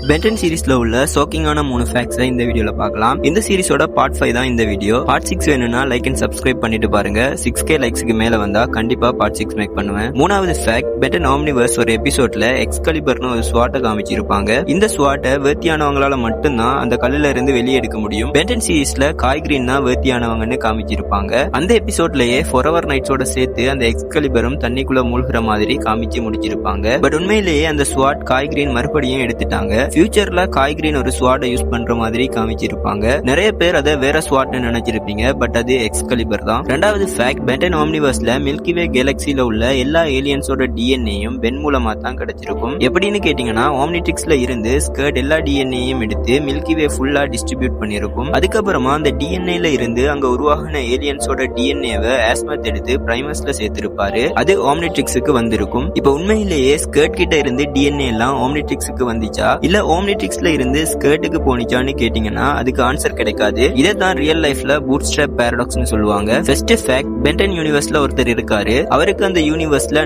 Ben 10 சீரிஸ்ல உள்ள ஷாக்கிங்கான 3 facts இந்த வீடியோல பார்க்கலாம். இந்த சீரிஸோட பார்ட் 5 தான் இந்த வீடியோ. பார்ட் 6 வேணும்னா லைக் அண்ட் சப்ஸ்கிரைப் பண்ணிட்டு பாருங்க. 6k லைக்ஸ்க்கு மேல வந்தா கண்டிப்பா பார்ட் 6 மேக் பண்ணுவேன். மூணாவது ஃபேக்ட், பென்டன் ஆம்னிவர்ஸ் ஒரு எபிசோட்ல எக்ஸ்கலிபர்னு ஒரு ஸ்வாட்டை காமிச்சிருப்பாங்க. இந்த ஸ்வாட்டை வேர்த்தியானவங்களால மட்டும்தான் அந்த கல்லுல இருந்து வெளியே எடுக்க முடியும். பென்டன் சீரிஸ்ல காய்கிரீன் தான் வேர்த்தியானவங்கன்னு காமிச்சிருப்பாங்க. அந்த எபிசோட்லயே ஃபொரெவர் நைட்ஸோட சேர்த்து அந்த எக்ஸ்கலிபரும் தண்ணிக்குள்ள மூழ்கிற மாதிரி காமிச்சு முடிச்சிருப்பாங்க. பட் உண்மையிலேயே அந்த ஸ்வாட் காய்கிரீன் மறுபடியும் எடுத்துட்டாங்க. ஃபியூச்சர்ல காய்கிரீன் ஒரு ஸ்வாட்டை யூஸ் பண்ற மாதிரி காமிச்சிருப்பாங்க. நிறைய பேர் அதை வேற ஸ்வாட்னு நினைச்சிருப்பீங்க, பட் அது எக்ஸ்கலிபர் தான். ரெண்டாவது ஃபேக்ட், பென்டன் ஆம்னிவர்ஸ்ல மில்கி வே கேலக்சில உள்ள எல்லா ஏலியன்ஸோட டிஎன்ஏயும் பென் மூலமா தான் கிடைச்சிருக்கும். எப்படின்னு கேட்டீங்கன்னா, ஆம்னிட்ரிக்ஸ்ல இருந்து ஸ்கர்ட் எல்லா டிஎன்ஏயும் எடுத்து மில்கி வே ஃபுல்லா டிஸ்ட்ரிபியூட் பண்ணிருக்கும். அதுக்கப்புறமா அந்த டிஎன்ஏல இருந்து அங்க உருவாகின ஏலியன்ஸோட டிஎன்ஏவை ஆஸ்மத் எடுத்து பிரைமஸ்ல சேர்த்திருப்பாரு. அது ஆம்னிட்ரிக்ஸுக்கு வந்திருக்கும். இப்ப உண்மையிலேயே ஸ்கர்ட் கிட்ட இருந்து டிஎன்ஏ எல்லாம் ஆம்னிட்ரிக்ஸுக்கு வந்துச்சா இல்ல ஆம்னிட்ரிக்ஸ்ல இருந்து ஸ்கர்ட்டுக்கு போனிச்சான்னு கேட்டீங்கன்னா அதுக்கு ஆன்சர் கிடைக்காது. இதை தான் ரியல் லைஃப்ல பூட்ஸ்ட்ராப் பாராடாக்ஸ்னு சொல்லுவாங்க. ஃபர்ஸ்ட் ஃபேக்ட், பென்டன் யூனிவர்ஸ்ல ஒருத்தர் இருக்காரு. அவருக்கு அந்த யூனிவர்ஸ்ல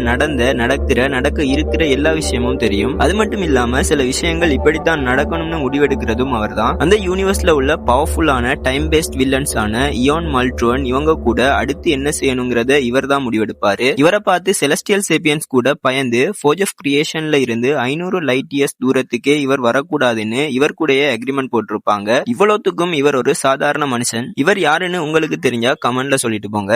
நடக்க இருக்கிற எல்லா விஷயமும் தெரியும். அது மட்டும் இல்லாம சில விஷயங்கள் இப்படித்தான் நடக்கணும்னு முடிவெடுக்கிறதும் அவர் தான். அந்த யூனிவர்ஸ்ல உள்ள பவர்ஃபுல்லான டைம் பேஸ்ட் வில்லன்ஸ் ஆன இயான் மல்ட்ரோன் இவங்க கூட அடுத்து என்ன செய்யணுங்கிறத இவர் தான் முடிவெடுப்பாரு. இவரை பார்த்து செலஸ்டியல் சேப்பியன்ஸ் கூட பயந்து ஃபோர்ஜ் ஆஃப் கிரியேஷன்ல இருந்து 500 லைட் இயர்ஸ் தூரத்துக்கே இவர் வரக்கூடாதுன்னு இவர் கூடயே அக்ரிமெண்ட் போட்டிருப்பாங்க. இவ்வளவுக்கும் இவர் ஒரு சாதாரண மனுஷன். இவர் யாருன்னு உங்களுக்கு தெரிஞ்சா கமெண்ட்ல சொல்லிட்டு போங்க.